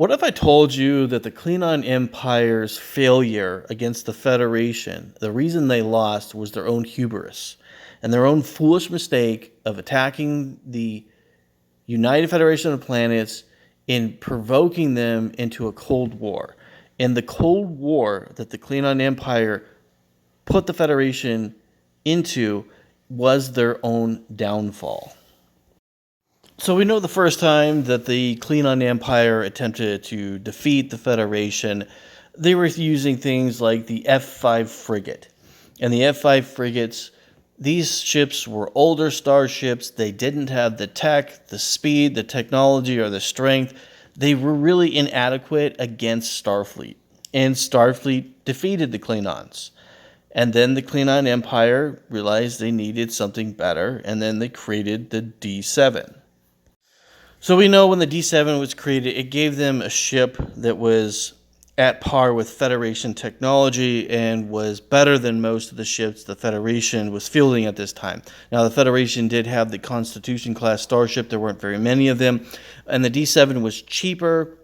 What if I told you that the Klingon Empire's failure against the Federation, the reason they lost was their own hubris and their own foolish mistake of attacking the United Federation of Planets in provoking them into a Cold War. And the Cold War that the Klingon Empire put the Federation into was their own downfall. So we know the first time that the Klingon Empire attempted to defeat the Federation, they were using things like the F-5 frigate. And the F-5 frigates, these ships were older starships. They didn't have the tech, the speed, the technology, or the strength. They were really inadequate against Starfleet. And Starfleet defeated the Klingons. And then the Klingon Empire realized they needed something better, and then they created the D7. So we know when the D7 was created, it gave them a ship that was at par with Federation technology and was better than most of the ships the Federation was fielding at this time. Now, the Federation did have the Constitution-class starship. There weren't very many of them. And the D7 was cheaper.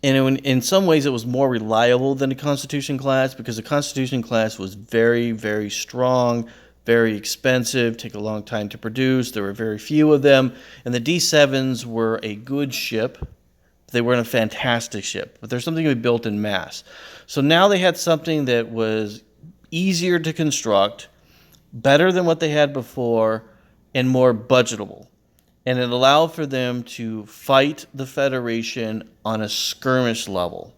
And in some ways, it was more reliable than the Constitution-class because the Constitution-class was very, very strong, very expensive, take a long time to produce. There were very few of them. And the D7s were a good ship. They weren't a fantastic ship, but there's something we built in mass. So now they had something that was easier to construct, better than what they had before, and more budgetable. And it allowed for them to fight the Federation on a skirmish level.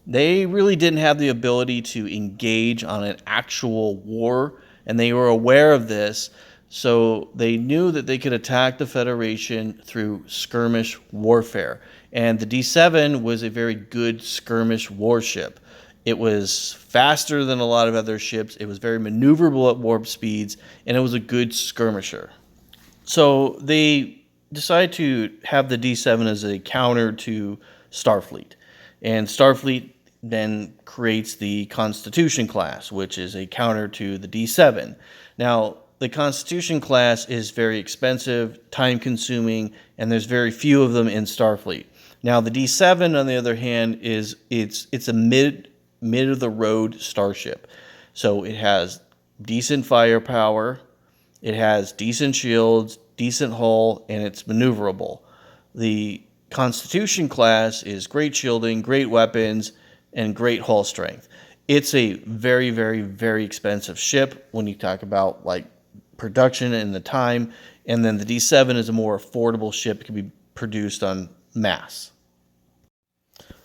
They really didn't have the ability to engage on an actual war, and they were aware of this, so they knew that they could attack the Federation through skirmish warfare. And the D7 was a very good skirmish warship. It was faster than a lot of other ships, it was very maneuverable at warp speeds, and it was a good skirmisher. So they decided to have the D7 as a counter to Starfleet. And Starfleet then creates the Constitution class, which is a counter to the D7. Now, the Constitution class is very expensive, time-consuming, and there's very few of them in Starfleet. Now, the D7, on the other hand, it's a mid-of-the-road starship. So it has decent firepower, it has decent shields, decent hull, and it's maneuverable. The Constitution class is great shielding, great weapons, and great hull strength. It's a very, very, very expensive ship when you talk about like production and the time. And then the D7 is a more affordable ship. It can be produced on mass.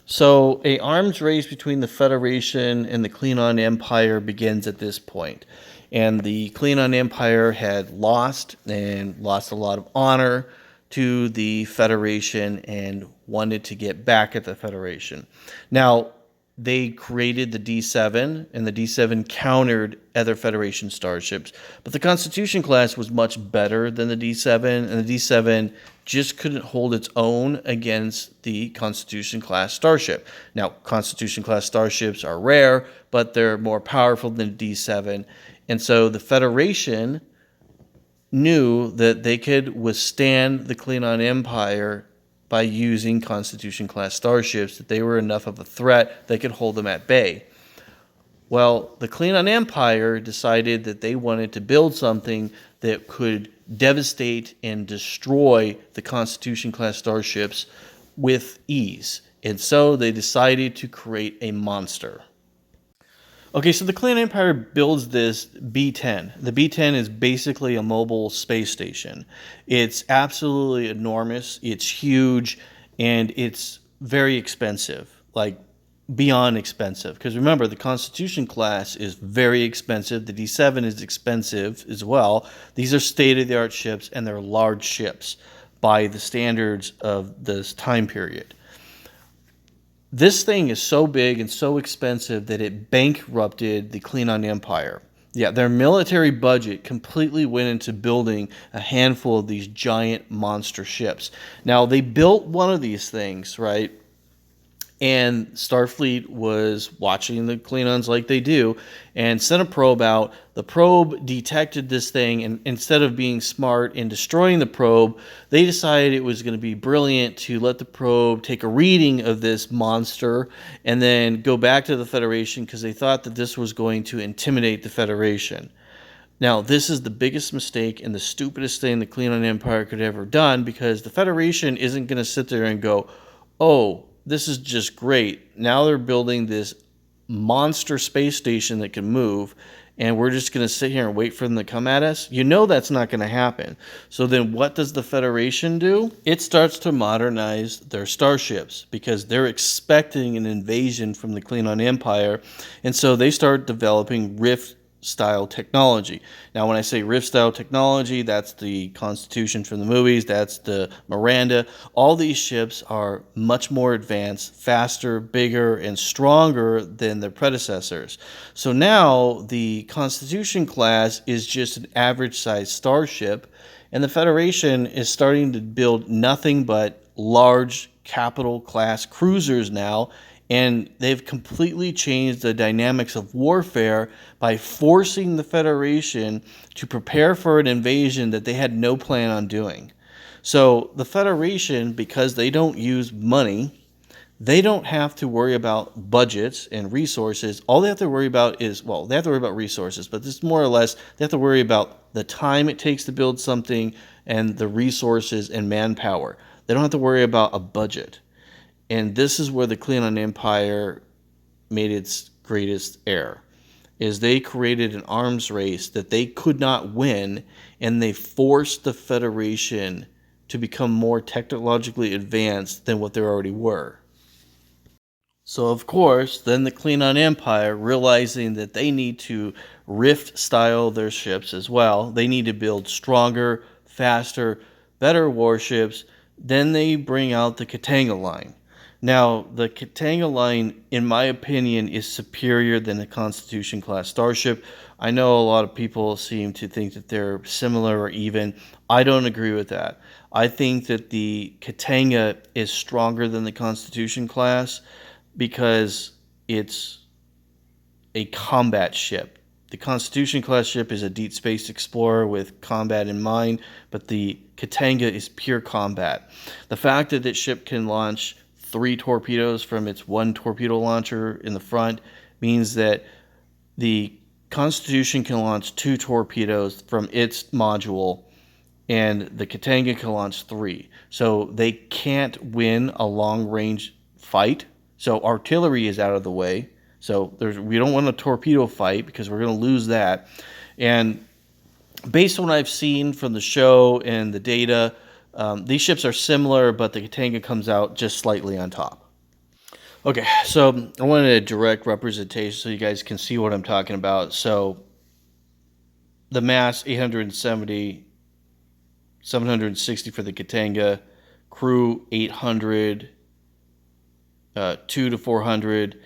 So a arms race between the Federation and the Klingon Empire begins at this point. And the Klingon Empire had lost a lot of honor to the Federation and wanted to get back at the Federation. Now, they created the D7, and the D7 countered other Federation starships. But the Constitution class was much better than the D7, and the D7 just couldn't hold its own against the Constitution class starship. Now, Constitution class starships are rare, but they're more powerful than the D7. And so the Federation knew that they could withstand the Klingon Empire by using Constitution-class starships, that they were enough of a threat they could hold them at bay. Well, the Klingon Empire decided that they wanted to build something that could devastate and destroy the Constitution-class starships with ease. And so they decided to create a monster. Okay, so the Klingon Empire builds this B-10. The B-10 is basically a mobile space station. It's absolutely enormous, it's huge, and it's very expensive, like beyond expensive. Because remember, the Constitution class is very expensive. The D7 is expensive as well. These are state-of-the-art ships, and they're large ships by the standards of this time period. This thing is so big and so expensive that it bankrupted the Klingon Empire. Yeah, their military budget completely went into building a handful of these giant monster ships. Now, they built one of these things, right? And Starfleet was watching the Klingons like they do and sent a probe out. The probe detected this thing, and instead of being smart and destroying the probe, they decided it was going to be brilliant to let the probe take a reading of this monster and then go back to the Federation because they thought that this was going to intimidate the Federation. Now, this is the biggest mistake and the stupidest thing the Klingon Empire could have ever done, because the Federation isn't going to sit there and go, oh, this is just great. Now they're building this monster space station that can move, and we're just going to sit here and wait for them to come at us. You know that's not going to happen. So then what does the Federation do? It starts to modernize their starships because they're expecting an invasion from the Klingon Empire, and so they start developing Rift style technology. Now, when I say Rift style technology, that's the Constitution from the movies, that's the Miranda. All these ships are much more advanced, faster, bigger, and stronger than their predecessors. So now the Constitution class is just an average sized starship, and the Federation is starting to build nothing but large capital class cruisers now. And they've completely changed the dynamics of warfare by forcing the Federation to prepare for an invasion that they had no plan on doing. So the Federation, because they don't use money, they don't have to worry about budgets and resources. All they have to worry about is, well, they have to worry about resources, but this is more or less, they have to worry about the time it takes to build something and the resources and manpower. They don't have to worry about a budget. And this is where the Klingon Empire made its greatest error, is they created an arms race that they could not win, and they forced the Federation to become more technologically advanced than what they already were. So, of course, then the Klingon Empire, realizing that they need to Rift style their ships as well, they need to build stronger, faster, better warships, then they bring out the Katanga line. Now, the Katanga line, in my opinion, is superior than the Constitution class starship. I know a lot of people seem to think that they're similar or even. I don't agree with that. I think that the Katanga is stronger than the Constitution class because it's a combat ship. The Constitution class ship is a deep space explorer with combat in mind, but the Katanga is pure combat. The fact that this ship can launch 3 torpedoes from its 1 torpedo launcher in the front means that the Constitution can launch 2 torpedoes from its module, and the Katanga can launch 3. So they can't win a long-range fight. So artillery is out of the way. So we don't want a torpedo fight because we're going to lose that. And based on what I've seen from the show and the data, these ships are similar, but the Katanga comes out just slightly on top. Okay, so I wanted a direct representation so you guys can see what I'm talking about. So the mass, 870, 760 for the Katanga, crew 800, 2 to 400.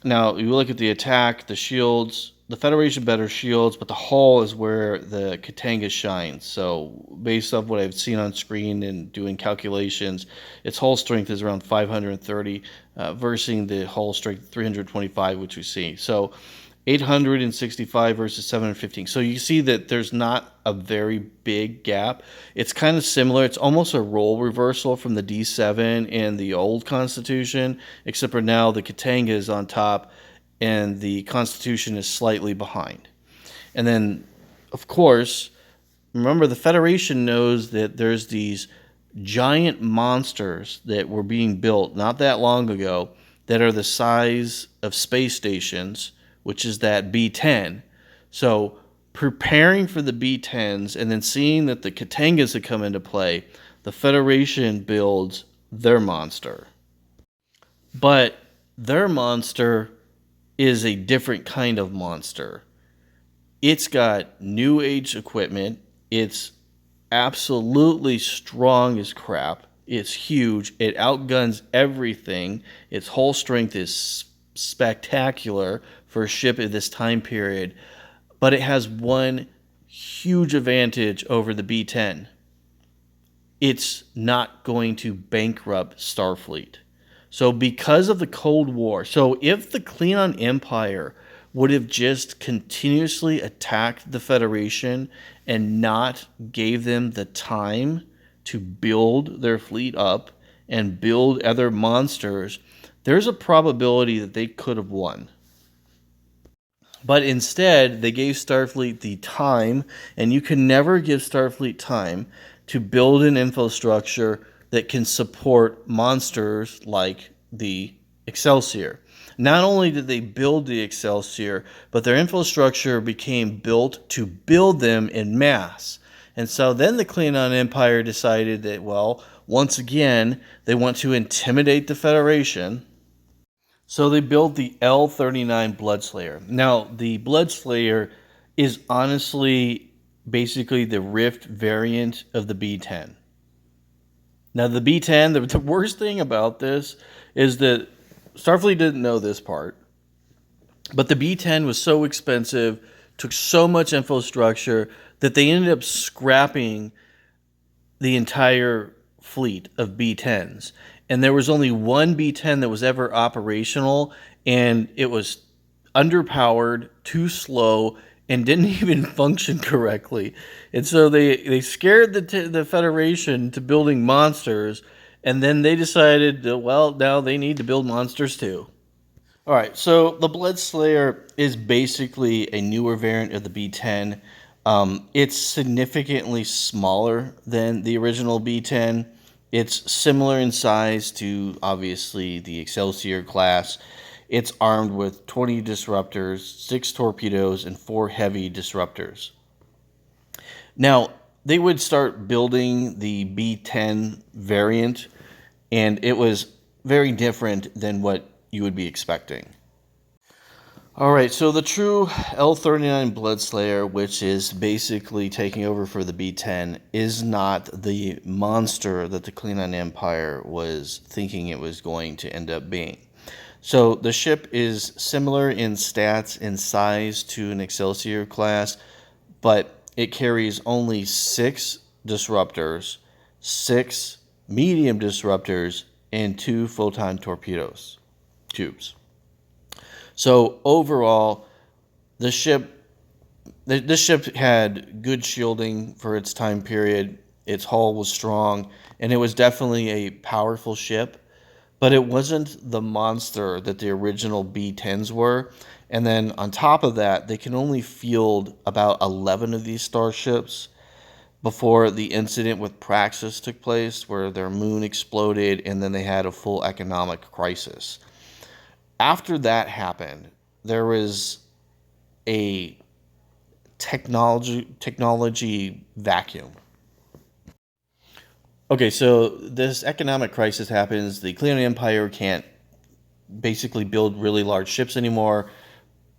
Now, you look at the attack, the shields, the Federation better shields, but the hull is where the Katanga shines. So based off what I've seen on screen and doing calculations, its hull strength is around 530 versus the hull strength 325, which we see. So 865 versus 715. So you see that there's not a very big gap. It's kind of similar. It's almost a role reversal from the D7 and the old Constitution, except for now the Katanga is on top and the Constitution is slightly behind. And then, of course, remember the Federation knows that there's these giant monsters that were being built not that long ago that are the size of space stations, which is that B-10. So preparing for the B-10s and then seeing that the Katangas have come into play, the Federation builds their monster. But their monster is a different kind of monster. It's got new age equipment. It's absolutely strong as crap. It's huge. It outguns everything. Its hull strength is spectacular for a ship at this time period. But it has one huge advantage over the B-10. It's not going to bankrupt Starfleet. So because of the Cold War, so if the Klingon Empire would have just continuously attacked the Federation and not gave them the time to build their fleet up and build other monsters, there's a probability that they could have won. But instead, they gave Starfleet the time, and you can never give Starfleet time to build an infrastructure that can support monsters like the Excelsior. Not only did they build the Excelsior, but their infrastructure became built to build them in mass. And so then the Klingon Empire decided that, well, once again, they want to intimidate the Federation. So they built the L-39 Bloodslayer. Now, the Bloodslayer is honestly basically the Rift variant of the B-10. Now, the B-10, the worst thing about this is that Starfleet didn't know this part, but the B-10 was so expensive, took so much infrastructure, that they ended up scrapping the entire fleet of B-10s. And there was only one B-10 that was ever operational, and it was underpowered, too slow, and didn't even function correctly. And so they scared the Federation to building monsters, and then they decided that, well, now they need to build monsters too. All right, so the Bloodslayer is basically a newer variant of the B-10. It's significantly smaller than the original B-10. It's similar in size to, obviously, the Excelsior class. It's armed with 20 disruptors, 6 torpedoes, and 4 heavy disruptors. Now, they would start building the B-10 variant, and it was very different than what you would be expecting. All right, so the true L-39 Bloodslayer, which is basically taking over for the B-10, is not the monster that the Klingon Empire was thinking it was going to end up being. So the ship is similar in stats and size to an Excelsior class, but it carries only 6 disruptors, 6 medium disruptors, and 2 photon torpedoes tubes. So overall, this ship had good shielding for its time period. Its hull was strong, and it was definitely a powerful ship, but it wasn't the monster that the original B-10s were. And then on top of that, they can only field about 11 of these starships before the incident with Praxis took place, where their moon exploded, and then they had a full economic crisis. After that happened, there was a technology vacuum. Okay, so this economic crisis happens. The Klingon Empire can't basically build really large ships anymore.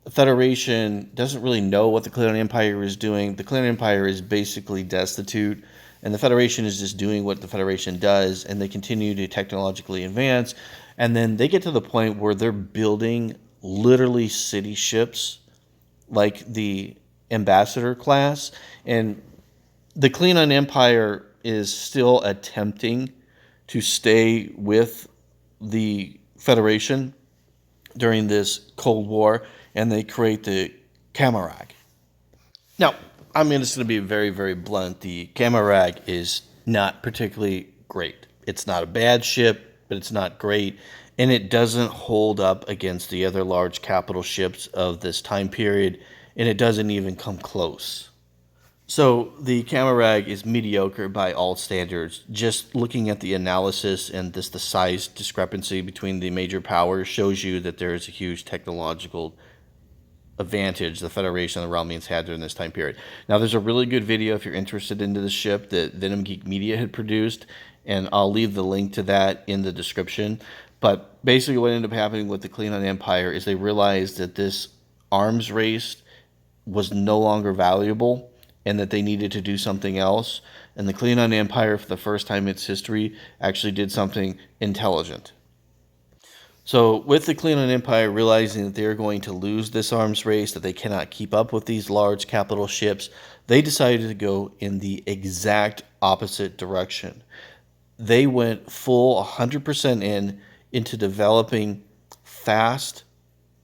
The Federation doesn't really know what the Klingon Empire is doing. The Klingon Empire is basically destitute, and the Federation is just doing what the Federation does, and they continue to technologically advance. And then they get to the point where they're building literally city ships like the Ambassador class. And the Klingon Empire is still attempting to stay with the Federation during this Cold War, and they create the Kamarage. Now, I'm just going to be very, very blunt. The Kamarage is not particularly great. It's not a bad ship, but it's not great, and it doesn't hold up against the other large capital ships of this time period, and it doesn't even come close. So the Kamarage is mediocre by all standards. Just looking at the analysis and the size discrepancy between the major powers shows you that there is a huge technological advantage the Federation and the Romulans had during this time period. Now, there's a really good video if you're interested into the ship that Venom Geek Media had produced, and I'll leave the link to that in the description. But basically what ended up happening with the Klingon Empire is they realized that this arms race was no longer valuable and that they needed to do something else. And the Klingon Empire, for the first time in its history, actually did something intelligent. So with the Klingon Empire realizing that they're going to lose this arms race, that they cannot keep up with these large capital ships, they decided to go in the exact opposite direction. They went full 100% into developing fast,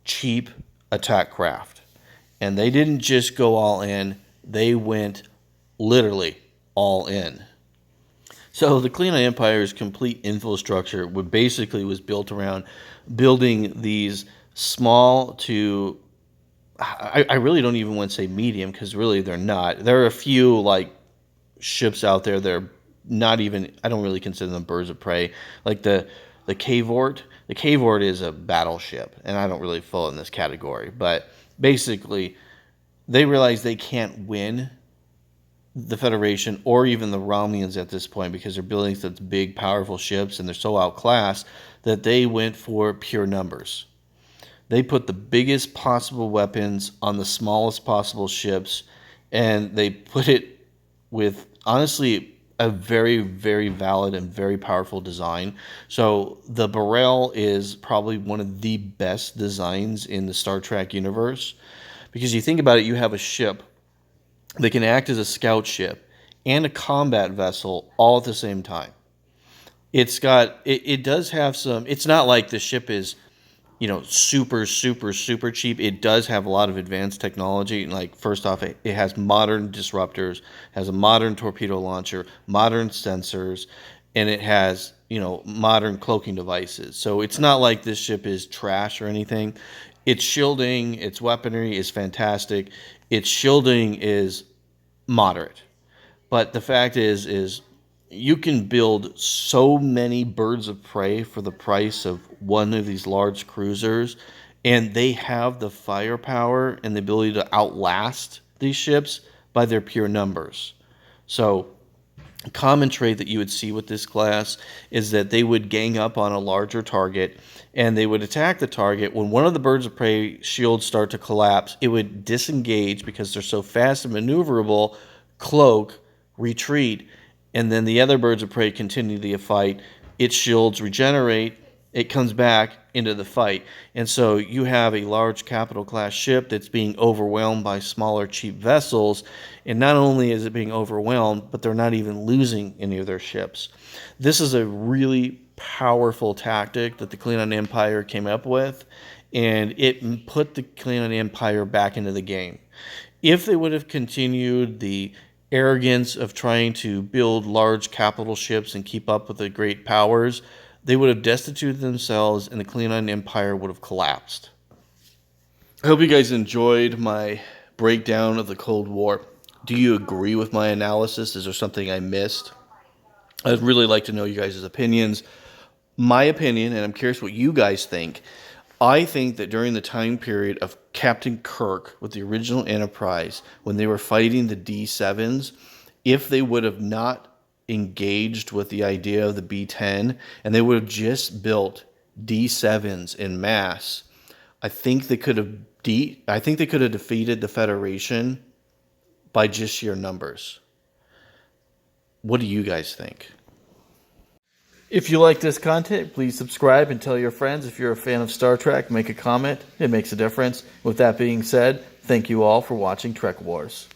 cheap attack craft. And they didn't just go all in, they went literally all in. So the Klingon Empire's complete infrastructure was built around building these small to, I really don't even want to say medium, because really they're not. There are a few like ships out there that are not even, I don't really consider them birds of prey. Like the Kavort. The Kavort is a battleship, and I don't really fall in this category. But basically, they realize they can't win the Federation or even the Romulans at this point, because they're building such big, powerful ships, and they're so outclassed that they went for pure numbers. They put the biggest possible weapons on the smallest possible ships, and they put it with, honestly, a very, very valid and very powerful design. So the Burrell is probably one of the best designs in the Star Trek universe, because you think about it, you have a ship that can act as a scout ship and a combat vessel all at the same time. It does have some, it's not like the ship is, super, super, super cheap. It does have a lot of advanced technology. Like, first off, it has modern disruptors, has a modern torpedo launcher, modern sensors, and it has, modern cloaking devices. So it's not like this ship is trash or anything. Its shielding, its weaponry is fantastic. Its shielding is moderate. But the fact is you can build so many birds of prey for the price of one of these large cruisers, and they have the firepower and the ability to outlast these ships by their pure numbers. So a common trait that you would see with this class is that they would gang up on a larger target, and they would attack the target. When one of the birds of prey shields start to collapse, it would disengage because they're so fast and maneuverable, cloak, retreat, and then the other birds of prey continue the fight. Its shields regenerate, it comes back into the fight. And so you have a large capital class ship that's being overwhelmed by smaller, cheap vessels. And not only is it being overwhelmed, but they're not even losing any of their ships. This is a really powerful tactic that the Klingon Empire came up with, and it put the Klingon Empire back into the game. If they would have continued the arrogance of trying to build large capital ships and keep up with the great powers, they would have destituted themselves, and the Klingon Empire would have collapsed. I hope you guys enjoyed my breakdown of the Cold War. Do you agree with my analysis? Is there something I missed? I'd really like to know you guys' opinions. My opinion, and I'm curious what you guys think, I think that during the time period of Captain Kirk with the original Enterprise, when they were fighting the D7s, if they would have not engaged with the idea of the B-10, and they would have just built D7s in mass, I think they could have defeated the Federation by just sheer numbers. What do you guys think? If you like this content, please subscribe and tell your friends. If you're a fan of Star Trek, make a comment. It makes a difference. With that being said, thank you all for watching Trek Wars.